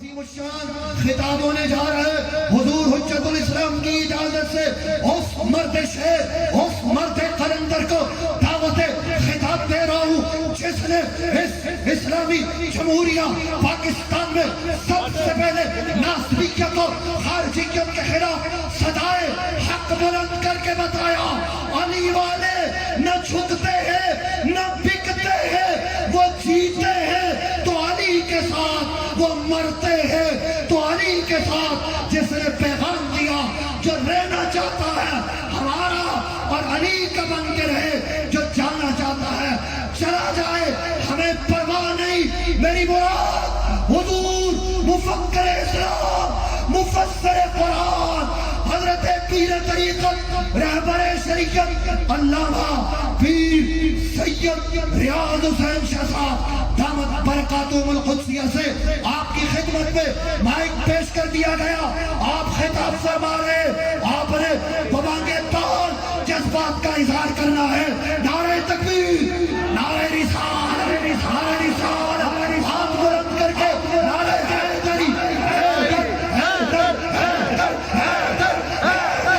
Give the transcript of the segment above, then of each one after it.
عظیم الشان خطاب ہونے جا رہا ہے حضور حجت الاسلام کی اجازت سے اس مرد شیر اس مرد قلندر کو دعوت خطاب دے رہا ہوں جس نے اس اسلامی جمہوریہ پاکستان میں سب سے پہلے ناصریت اور خارجیت کے خلاف صدائے حق بلند کر کے بتایا علی والے نہ جھکتے ہیں نہ بکتے ہیں، وہ جیتے ہیں تو علی کے ساتھ، وہ مرتے ہیں تو علی کے ساتھ۔ جس نے پیغام دیا جو رہنا چاہتا ہے ہمارا اور علی کا بن کے رہے، جو جانا چاہتا ہے چلا جائے، ہمیں پرواہ نہیں۔ میری مراد حضور مفکر اسلام مفسر قرآن حضرت پیر طریقت رہبر شریعت علامہ پیر سید ریاض حسین شاہ صاحب دامت برکاتہم القدسیہ سے آپ کی خدمت میں مائک پیش کر دیا گیا۔ آپ خطاب فرما رہے، آپ نے ببانگِ طور جذبات کا اظہار کرنا ہے۔ نعرہ تکبیر، نعرہ رسالت، نعرہ رسالت، ہاتھ بلند کر کے نعرہ حیدری، حیدر، حیدر، حیدر، حیدر،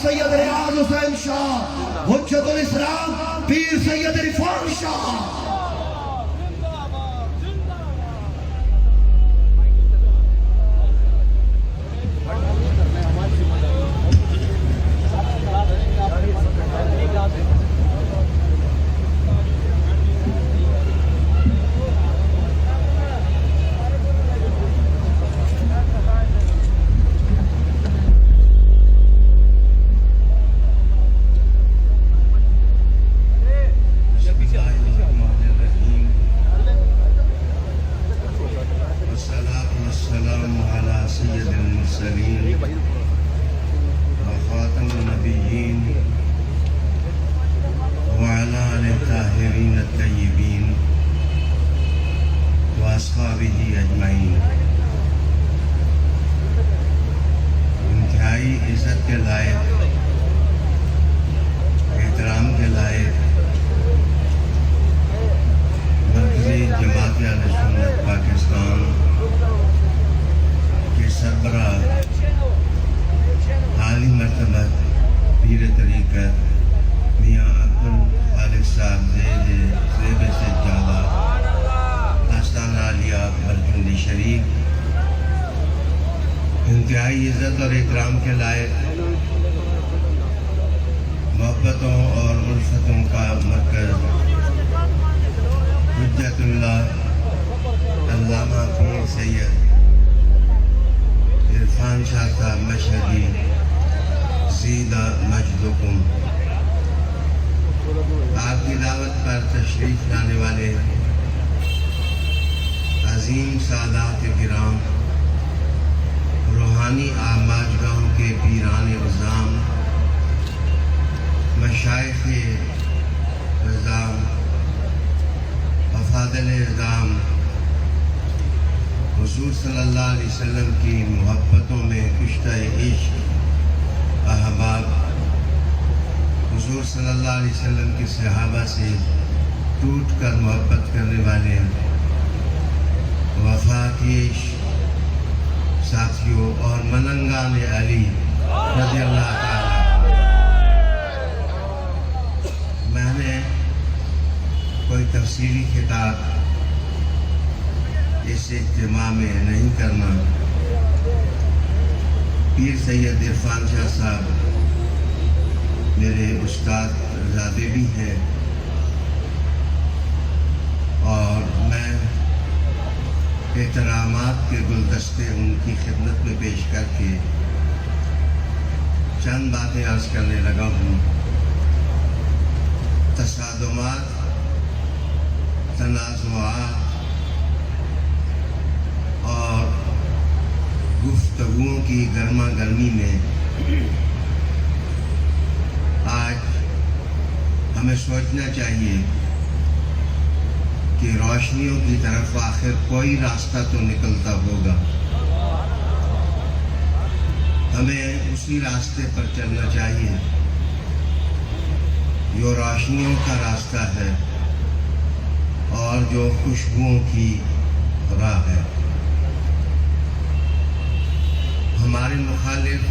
سید ریاض حسین شاہ حجت الاسلام پیر سید عرفان شاہ۔ انتہائی عزت کے لائق، احترام کے لائق مرکزی جماعت اہل سنت پاکستان کے سربراہ عالی مرتبہ پیر طریقت میاں عبدالخالق صاحب زیب سجادہ آستانہ عالیہ برجندی شریف، انتہائی عزت اور احترام کے لائق محبتوں اور الفتوں کا مرکز حجت اللہ علامہ پیر سید عرفان شاہ صاحب مشہدی زیدہ مجدکم، آپ کی دعوت پر تشریف لانے والے عظیم سادات کرام، روحانی آماج گاہوں کے پیران عظام، مشائخ عظام، افاضل اعظام، حضور صلی اللہ علیہ وسلم کی محبتوں میں کشتہ عشق احباب، حضور صلی اللہ علیہ وسلم کے صحابہ سے ٹوٹ کر محبت کرنے والے وفاکیش ساتھیوں اور ملنگان علی رضی اللہ تعالیٰ، میں نے کوئی تفصیلی خطاب اس اجتماع میں نہیں کرنا۔ پیر سید عرفان شاہ صاحب میرے استاد زادے بھی ہیں اور میں احترامات کے گلدستے ان کی خدمت میں پیش کر کے چند باتیں عرض کرنے لگا ہوں۔ تصادمات، تنازعات اور گفتگوؤں کی گرما گرمی میں آج ہمیں سوچنا چاہیے کہ روشنیوں کی طرف آخر کوئی راستہ تو نکلتا ہوگا، ہمیں اسی راستے پر چلنا چاہیے جو روشنیوں کا راستہ ہے اور جو خوشبوؤں کی راہ ہے۔ ہمارے مخالف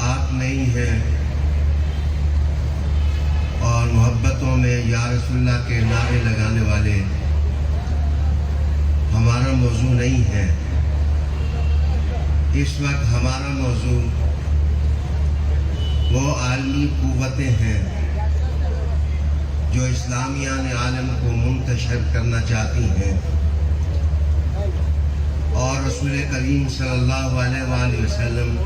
آپ نہیں ہیں اور محبتوں میں یا رسول اللہ کے نعرے لگانے والے ہمارا موضوع نہیں ہے۔ اس وقت ہمارا موضوع وہ عالمی قوتیں ہیں جو اسلامیان عالم کو منتشر کرنا چاہتی ہیں اور رسول کریم صلی اللہ علیہ وآلہ وسلم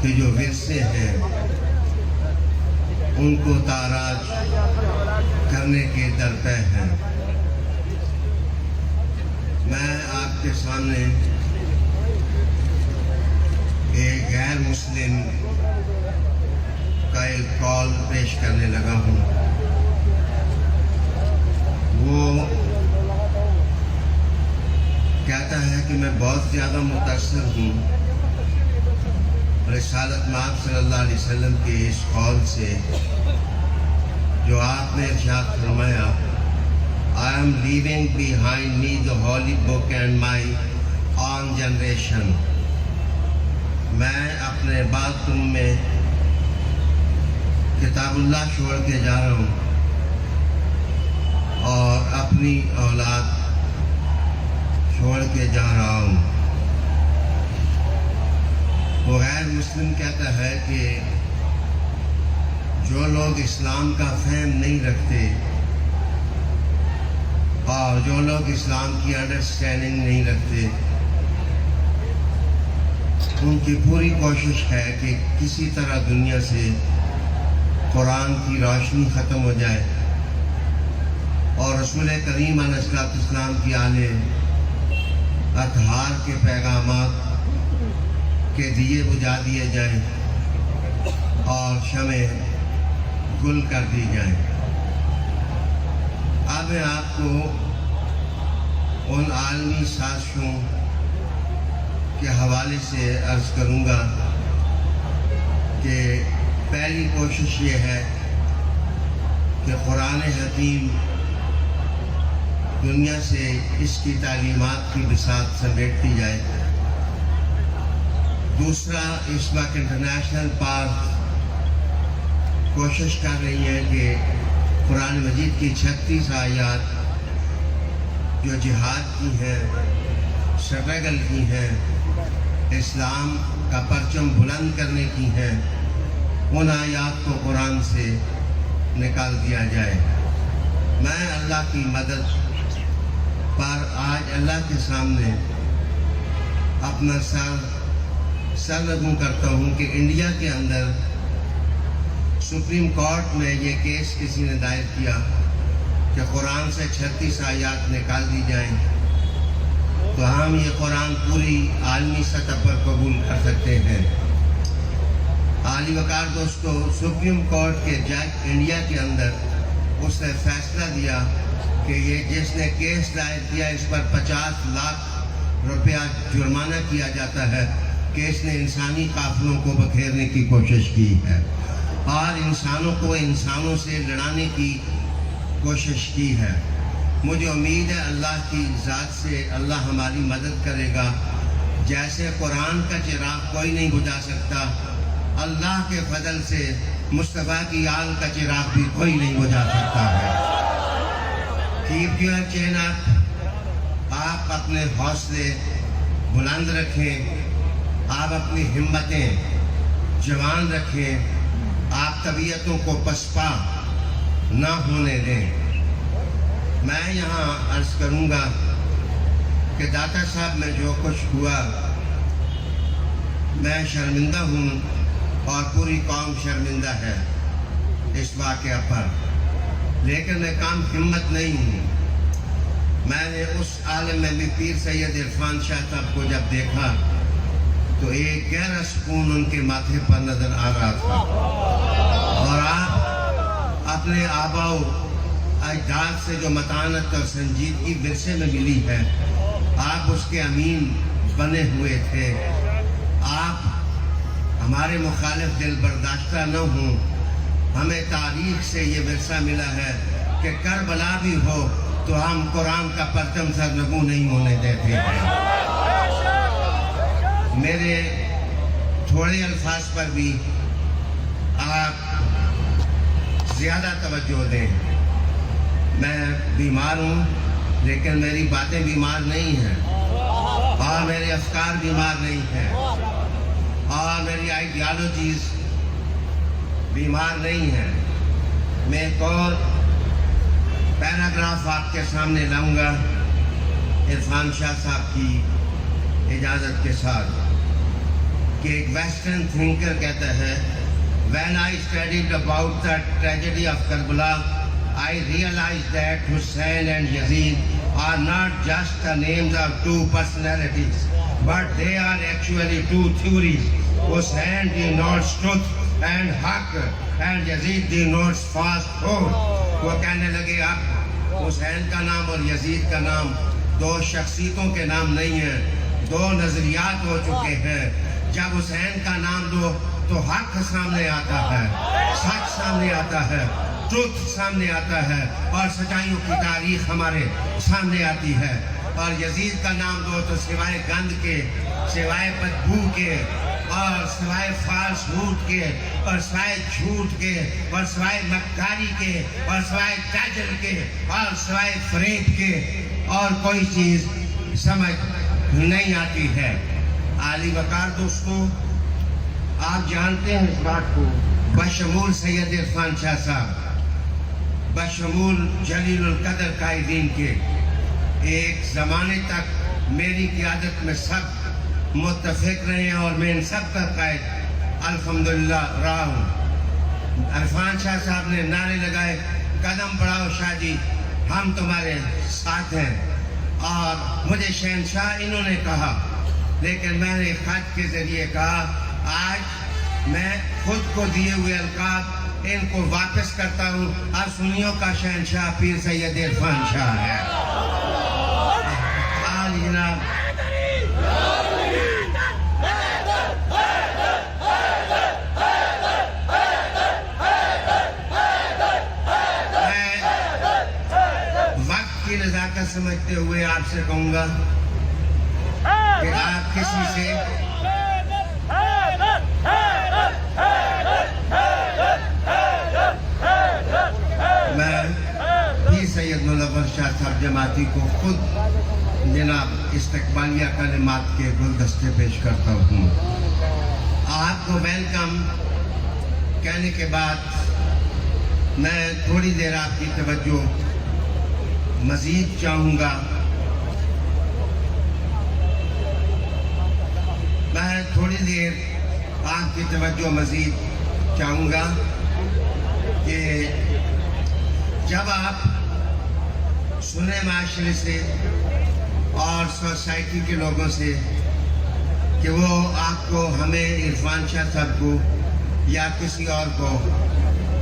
کے جو ورثے ہیں ان کو تاراج کرنے کے درپے ہیں۔ میں آپ کے سامنے ایک غیر مسلم کا ایک کال پیش کرنے لگا ہوں۔ وہ کہتا ہے کہ میں بہت زیادہ متاثر ہوں رسالت مآب صلی اللہ علیہ وسلم کے اس قول سے جو آپ نے ارشاد فرمایا، I am leaving behind me the holy book and my own generation۔ میں اپنے بعد تم میں کتاب اللہ چھوڑ کے جا رہا ہوں اور اپنی اولاد چھوڑ کے جا رہا ہوں۔ وہ غیر مسلم کہتا ہے کہ جو لوگ اسلام کا فہم نہیں رکھتے اور جو لوگ اسلام کی انڈرسٹینڈنگ نہیں رکھتے، ان کی پوری کوشش ہے کہ کسی طرح دنیا سے قرآن کی روشنی ختم ہو جائے اور رسول کریم علیہ السلام کی آلے اطہار کے پیغامات کے دیے بجھا دیے جائیں اور شمع گل کر دی جائیں۔ اب میں آپ کو ان عالمی سازشوں کے حوالے سے عرض کروں گا کہ پہلی کوشش یہ ہے کہ قرآن حکیم دنیا سے اس کی تعلیمات کی بساط سمیٹتی جائے۔ دوسرا، اس وقت انٹرنیشنل پاور کوشش کر رہی ہیں کہ قرآن مجید کی 36 آیات جو جہاد کی ہیں، اسٹرگل کی ہیں، اسلام کا پرچم بلند کرنے کی ہیں، ان آیات کو قرآن سے نکال دیا جائے۔ میں اللہ کی مدد پر آج اللہ کے سامنے اپنا سر رگوں کرتا ہوں کہ انڈیا کے اندر سپریم کورٹ میں یہ کیس کسی نے دائر کیا کہ قرآن سے 36 آیات نکال دی جائیں تو ہم یہ قرآن پوری عالمی سطح پر قبول کر سکتے ہیں۔ عالی وقار دوستو، سپریم کورٹ کے جج انڈیا کے اندر اس نے فیصلہ دیا کہ یہ جس نے کیس دائر کیا اس پر 50 لاکھ روپیہ جرمانہ کیا جاتا ہے کہ اس نے انسانی قافلوں کو بکھیرنے کی کوشش کی ہے اور انسانوں کو انسانوں سے لڑانے کی کوشش کی ہے۔ مجھے امید ہے اللہ کی ذات سے اللہ ہماری مدد کرے گا۔ جیسے قرآن کا چراغ کوئی نہیں بجھا سکتا، اللہ کے فضل سے مصطفیٰ کی آل کا چراغ بھی کوئی نہیں بجھا سکتا ہے۔ کیپ یور چین اپ، آپ اپنے حوصلے بلند رکھیں، آپ اپنی ہمتیں جوان رکھیں، آپ طبیعتوں کو پسپا نہ ہونے دیں۔ میں یہاں عرض کروں گا کہ داتا صاحب میں جو کچھ ہوا میں شرمندہ ہوں اور پوری قوم شرمندہ ہے اس واقعہ پر، لیکن میں کام ہمت نہیں ہوں۔ میں نے اس عالم میں بھی پیر سید عرفان شاہ صاحب کو جب دیکھا تو ایک گہرا سکون ان کے ماتھے پر نظر آ رہا تھا. اور آپ اپنے آبا و اجداد سے جو متانت اور سنجیدگی ورثے میں ملی ہے، آپ اس کے امین بنے ہوئے تھے. آپ ہمارے مخالف دل برداشتہ نہ ہوں. ہمیں تاریخ سے یہ ورثہ ملا ہے کہ کربلا بھی ہو تو ہم قرآن کا پرچم سرنگوں نہیں ہونے دیتے ہیں. میرے تھوڑے الفاظ پر بھی آپ زیادہ توجہ دیں. میں بیمار ہوں لیکن میری باتیں بیمار نہیں ہیں، اور میرے افکار بیمار نہیں ہیں، اور میری آئیڈیالوجیز بیمار نہیں ہیں. میں ایک اور پیراگراف آپ کے سامنے لاؤں گا عرفان شاہ صاحب کی اجازت کے ساتھ، کہ ایک ویسٹرن تھنکر کہتا ہے When I studied about the tragedy of Karbala, I realized that Hussein and Yazid are not just the names of two personalities, but they are actually two theories. Hussein denotes truth and haq, and Yazid denotes falsehood. وہ کہنے لگے اب حسین کا نام اور یزید کا نام دو شخصیتوں کے نام نہیں ہیں، دو نظریات ہو چکے ہیں. جب حسین کا نام دو تو حق سامنے آتا ہے، سچ سامنے آتا ہے، ٹروتھ سامنے آتا ہے، اور سچائیوں کی تاریخ ہمارے سامنے آتی ہے. اور یزید کا نام دو تو سوائے گند کے، سوائے بدبو کے، اور سوائے فالس ہوڈ کے، اور سوائے جھوٹ کے، اور سوائے مکاری کے، اور سوائے دجل کے، اور سوائے فریب کے اور کوئی چیز سمجھ نہیں آتی ہے. عالی وقار دوستو، آپ جانتے ہیں اس بات کو، بشمول سید عرفان شاہ صاحب، بشمول جلیل القدر قائدین کے، ایک زمانے تک میری قیادت میں سب متفق رہے ہیں اور میں ان سب کا قائد الحمدللہ رہا ہوں. عرفان شاہ صاحب نے نعرے لگائے، قدم بڑھاؤ شاہ جی، ہم تمہارے ساتھ ہیں. اور مجھے شہنشاہ انہوں نے کہا، لیکن میں نے خط کے ذریعے کہا آج میں خود کو دیے ہوئے القاب ان کو واپس کرتا ہوں. اب سنیوں کا شہنشاہ پیر سید عرفان شاہ ہے. جناب وقت کی نزاکت سمجھتے ہوئے آپ سے کہوں گا کہ آپ کسی سے میں پیر سید منور شاہ صاحب جماعتی کو خود جناب استقبالیہ کلمات کے گلدستے پیش کرتا ہوں. آپ کو ویلکم کہنے کے بعد میں تھوڑی دیر آپ کی توجہ مزید چاہوں گا. میں تھوڑی دیر آپ کی توجہ مزید چاہوں گا کہ جب آپ سنے معاشرے سے اور سوسائٹی کے لوگوں سے کہ وہ آپ کو، ہمیں عرفان شاہ صاحب کو یا کسی اور کو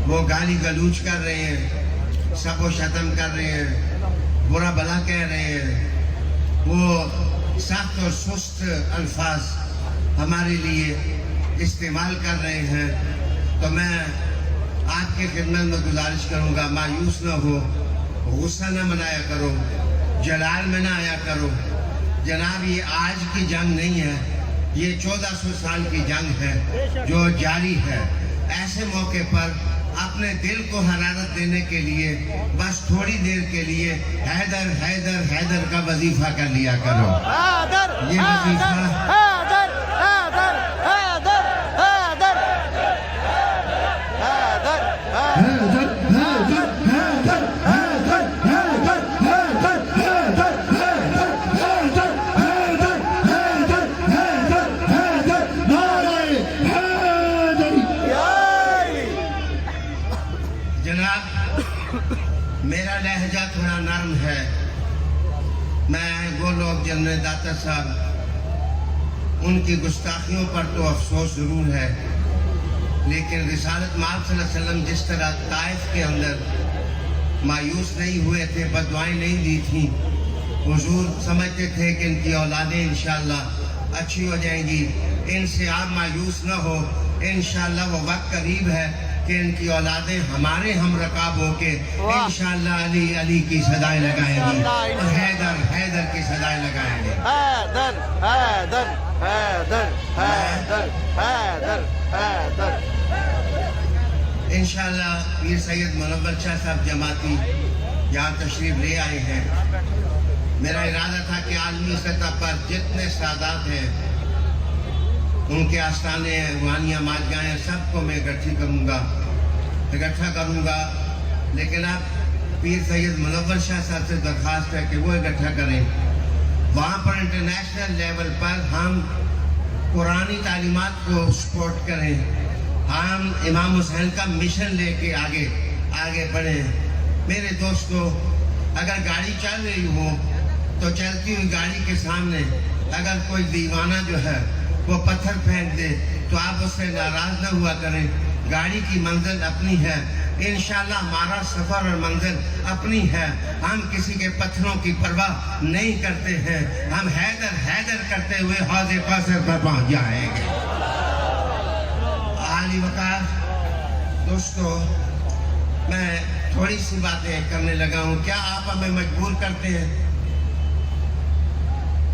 وہ گالی گلوچ کر رہے ہیں، سب و شتم کر رہے ہیں، برا بلا کہہ رہے ہیں، وہ سخت اور سست الفاظ ہمارے لیے استعمال کر رہے ہیں، تو میں آپ کے خدمت میں گزارش کروں گا مایوس نہ ہو، غصہ نہ منایا کرو، جلال میں نہ آیا کرو. جناب یہ آج کی جنگ نہیں ہے، یہ 1400 سال کی جنگ ہے جو جاری ہے. ایسے موقع پر اپنے دل کو حرارت دینے کے لیے بس تھوڑی دیر کے لیے حیدر حیدر حیدر کا وظیفہ کر لیا کرو. یہ وظیفہ میرا لہجہ تھوڑا نرم ہے. میں وہ لوگ جنرل داتا صاحب ان کی گستاخیوں پر تو افسوس ضرور ہے، لیکن رسالت مآب صلی اللہ علیہ وسلم جس طرح طائف کے اندر مایوس نہیں ہوئے تھے، بددعائیں نہیں دی تھیں، حضور سمجھتے تھے کہ ان کی اولادیں انشاءاللہ اچھی ہو جائیں گی، ان سے آپ مایوس نہ ہو، انشاءاللہ وہ وقت قریب ہے کہ ان کی اولادیں ہمارے ہم رکاب ہو کے انشاءاللہ علی علی کی صدائیں لگائیں گی اور حیدر حیدر کی صدائیں لگائیں گے۔ حیدر حیدر حیدر حیدر حیدر حیدر۔ انشاءاللہ پیر سید منور شاہ صاحب جماعتی یہاں تشریف لے آئے ہیں۔ میرا ارادہ تھا کہ عالمی سطح پر جتنے سادات ہیں ان کے آستانے روحانیہ ماجگاہیں سب کو میں اکٹھا کروں گا، لیکن اب پیر سید منور شاہ صاحب سے درخواست ہے کہ وہ اکٹھا کریں۔ وہاں پر انٹرنیشنل لیول پر ہم قرآنی تعلیمات کو سپورٹ کریں، ہم امام حسین کا مشن لے کے آگے بڑھیں۔ میرے دوستو، اگر گاڑی چل رہی ہو تو چلتی ہوئی گاڑی کے سامنے اگر کوئی دیوانہ جو ہے وہ پتھر پھینک دے تو آپ اس سے ناراض نہ ہوا کریں، گاڑی کی منزل اپنی ہے، انشاءاللہ ہمارا سفر اور منزل اپنی ہے، ہم کسی کے پتھروں کی پرواہ نہیں کرتے ہیں، ہم حیدر حیدر کرتے ہوئے حوض کوثر پر پہنچ جائیں گے۔ عالی وقار دوستو، میں تھوڑی سی باتیں کرنے لگا ہوں، کیا آپ ہمیں مجبور کرتے ہیں؟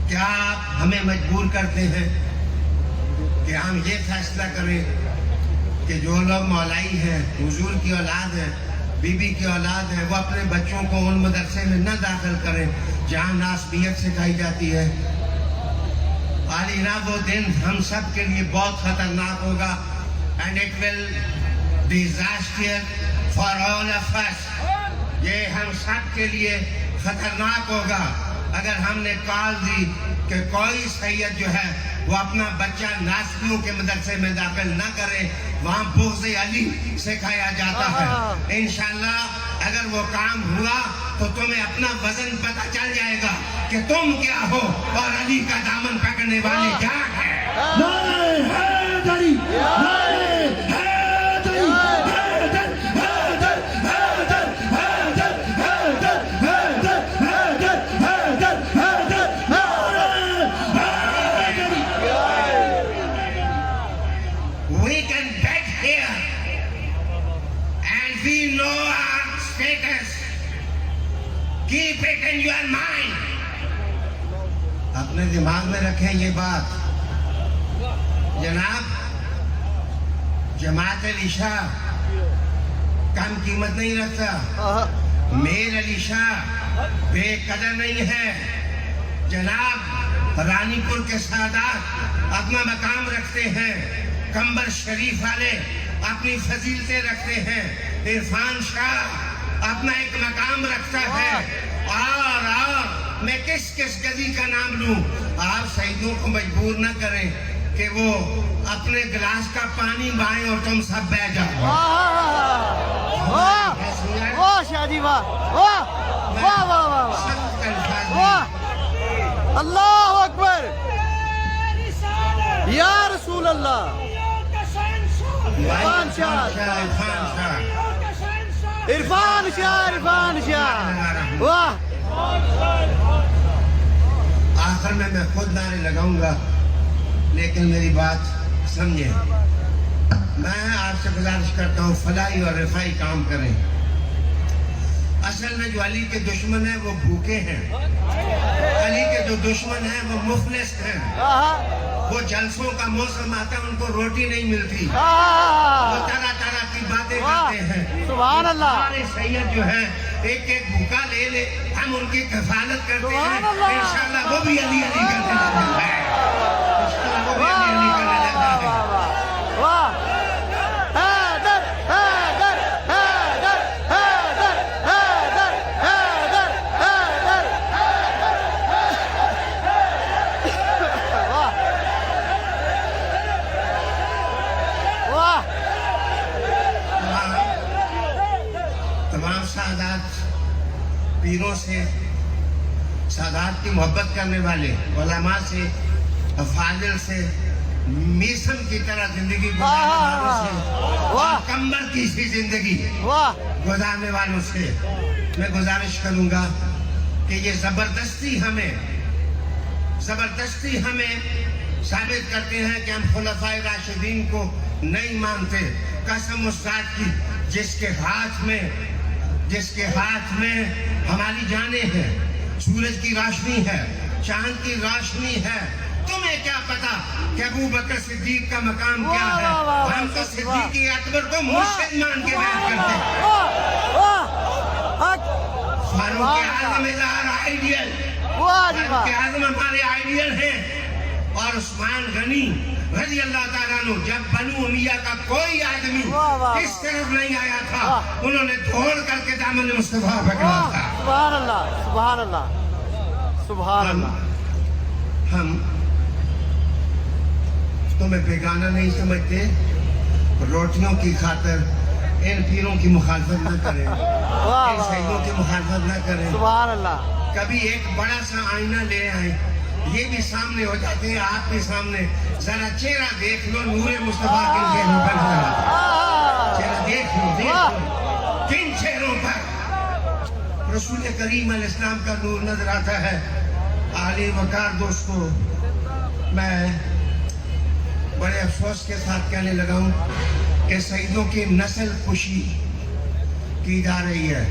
کیا آپ ہمیں مجبور کرتے ہیں کہ ہم یہ فیصلہ کریں کہ جو لوگ مولائی ہیں، حضور کی اولاد ہیں، بی بی کی اولاد ہیں، وہ اپنے بچوں کو ان مدرسے میں نہ داخل کریں جہاں ناسبیت سکھائی جاتی ہے؟ عالی جناب، وہ دن ہم سب کے لیے بہت خطرناک ہوگا، and it will disaster for all of us۔ یہ ہم سب کے لیے خطرناک ہوگا اگر ہم نے کال دی کہ کوئی سید جو ہے وہ اپنا بچہ ناسبیوں کے مدرسے میں داخل نہ کرے، وہاں بغض علی سکھایا جاتا ہے۔ انشاءاللہ اگر وہ کام ہوا تو تمہیں اپنا وزن پتہ چل جائے گا کہ تم کیا ہو اور علی کا دامن پکڑنے والے کیا ہے۔ نعرہ حیدری، نعرہ حیدری، حیدر حیدر حیدر حیدر حیدر حیدر حیدر حیدر حیدر، نعرہ حیدری۔ We can beg here and we know our status. Keep it in your mind. اپنے دماغ میں رکھیں یہ بات۔ جناب، جماعت علی شاہ کم قیمت نہیں رکھتا، میر علی شاہ بے قدر نہیں ہے۔ جناب، رانی پور کے سادات اپنا مقام رکھتے ہیں، کمبر شریف والے اپنی فضیلتیں رکھتے ہیں، عرفان شاہ اپنا ایک مقام رکھتا ہے، اور میں کس گدی کا نام لوں؟ آپ شہیدوں کو مجبور نہ کریں کہ وہ اپنے گلاس کا پانی بائیں اور تم سب بہ جاؤ۔ واہ شاہ جی، واہ واہ واہ واہ واہ واہ، اللہ اکبر، یا رسول اللہ۔ عرفان شاہ، عرفان شاہ، عرفان شاہ، واہ۔ آخر میں خود نعرے لگاؤں گا، لیکن میری بات سمجھیں۔ میں آپ سے گزارش کرتا ہوں فلاحی اور رفائی کام کریں۔ اصل میں جو علی کے دشمن ہیں وہ بھوکے ہیں، علی کے جو دشمن ہیں وہ مفلس ہیں، وہ جلسوں کا موسم آتا ہے ان کو روٹی نہیں ملتی، وہ طرح طرح کی باتیں کرتے ہیں۔ سبحان اللہ۔ ہمارے سید جو ہیں ایک ایک بھوکا لے لے، ہم ان کی کفالت کرتے ہیں، انشاءاللہ وہ بھی علی علی کرنے لگتا ہے، انشاءاللہ وہ بھی علی علی کرنے لگتا ہے۔ واہ، حیدر حیدر حیدر حیدر حیدر حیدر حیدر، واہ واہ۔ تمام سادات پیروں سے، سادات کی محبت کرنے والے علماء سے فاضل سے میسم کی طرح زندگی گزارنے والوں سے اور کمبر کی سی زندگی گزارنے والوں سے میں گزارش کروں گا کہ یہ زبردستی ہمیں ثابت کرتے ہیں کہ ہم خلفائے راشدین کو نہیں مانتے. قسم اس ذات کی جس کے ہاتھ میں ہماری جانیں ہیں، سورج کی روشنی ہے، چاند کی روشنی ہے. تمہیں کیا پتا کہ ابو بکر صدیق کا مقام کیا ہے؟ ہم تو صدیق اکبر کو مرشد مان کے بیان کرتے ہیں. فاروق اعظم آئیڈیل، فاروق اعظم ہمارے آئیڈیل ہیں. اور عثمان غنی رضی اللہ تعالیٰ عنہ جب بنو امیہ کا کوئی آدمی اس طرف نہیں آیا تھا، انہوں نے دوڑ کر کے دامن مصطفیٰ پکڑا تھا. سبحان اللہ، سبحان اللہ، سبحان اللہ. ہم تمہیں بیگانہ نہیں سمجھتے. روٹیوں کی خاطر ان پیروں کی مخالفت نہ کریں، ان شہیدوں کی مخالفت نہ کریں. سبحان اللہ. کبھی ایک بڑا سا آئینہ لے آئیں، یہ بھی سامنے ہو جاتے ہیں، آپ کے سامنے ذرا چہرہ دیکھ لو نور مصطفیٰ کن چہروں پر نظر آتا ہے. چہرہ دیکھ لو کن چہروں پر رسول کریم علیہ السلام کا نور نظر آتا ہے. عالی وقار دوستو، میں بڑے افسوس کے ساتھ کہنے لگا ہوں کہ شہیدوں کی نسل کشی کی جا رہی ہے.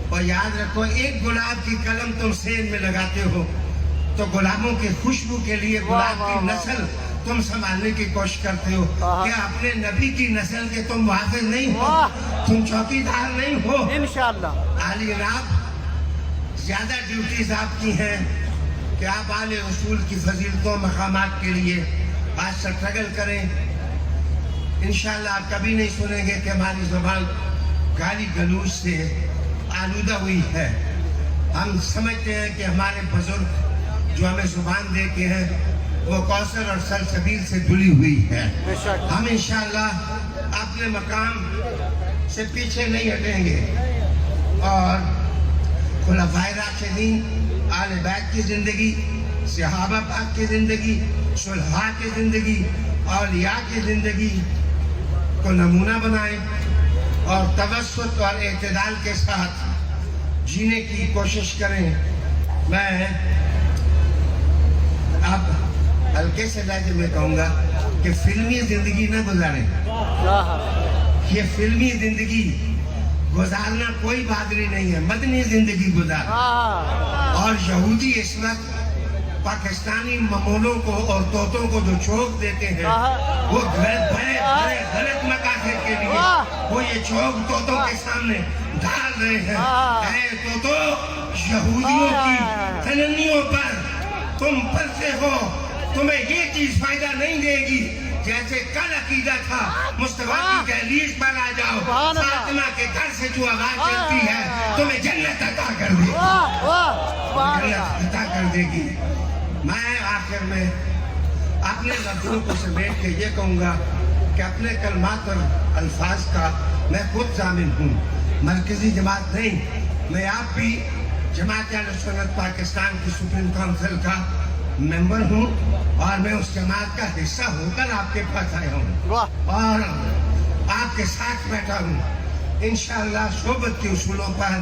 اور یاد رکھو، ایک گلاب کی قلم تم سین میں لگاتے ہو تو گلابوں کی خوشبو کے لیے گلاب کی نسل تم سنبھالنے کی کوشش کرتے ہو. کیا اپنے نبی کی نسل کے تم محافظ نہیں ہو؟ تم چوکیدار نہیں ہو؟ انشاءاللہ. عالی جناب، زیادہ ڈیوٹیز آپ کی ہیں کہ آپ آل رسول کی فضیلتوں مقامات کے لیے آج سٹرگل کریں. انشاءاللہ آپ کبھی نہیں سنیں گے کہ ہماری زبان گالی گلوچ سے آلودہ ہوئی ہے. ہم سمجھتے ہیں کہ ہمارے بزرگ جو ہمیں زبان دیتے ہیں وہ کوثر اور سلسبیل سے دھلی ہوئی ہے. ہم انشاءاللہ اپنے مقام سے پیچھے نہیں ہٹیں گے. اور خلفائے راشدین، آل بیت کی زندگی، صحابہ پاک کی زندگی، صلحاء کی زندگی، اولیاء کی زندگی کو نمونہ بنائیں اور توسط اور اعتدال کے ساتھ جینے کی کوشش کریں. میں اب ہلکے سے لہجے میں کہوں گا کہ فلمی زندگی نہ گزاریں. یہ فلمی زندگی گزارنا کوئی بہادری نہیں ہے، مدنی زندگی گزار. اور یہودی اس وقت پاکستانی ممولوں کو اور طوطوں کو جو چوک دیتے ہیں، وہ بڑے غلط مقاصد کے لیے وہ یہ چوک طوطوں کے سامنے ڈال رہے ہیں. اے طوطو، یہودیوں کی تننیوں پر تم پلتے ہو، تمہیں یہ چیز فائدہ نہیں دے گی جیسے کل عقیدہ تھا مصطفیٰ کی دہلیز پر آ جاؤ، فاطمہ کے گھر سے جو آواز چلتی ہے تمہیں جنت عطا کر دے گی، جنت عطا کر دے گی. میں آخر میں اپنے لفظوں کو سمیٹ کے یہ کہوں گا کہ اپنے کلمات اور الفاظ کا میں خود ضامن ہوں، مرکزی جماعت نہیں. میں آپ بھی جماعت اہل سنت پاکستان کی سپریم کونسل کا ممبر ہوں اور میں اس جماعت کا حصہ ہو کر آپ کے پاس آیا ہوں اور آپ کے ساتھ بیٹھا ہوں. انشاءاللہ صحبت کے اصولوں پر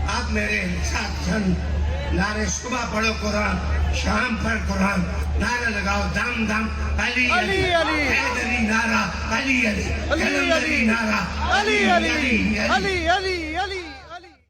اب میرے ساتھ چند نعرے صبح پڑھو قرآن، شام پر قرآن، نعرہ لگاؤ دم دم علی علی، حیدری نعرہ علی علی، کلندری نعرہ علی علی، علی علی.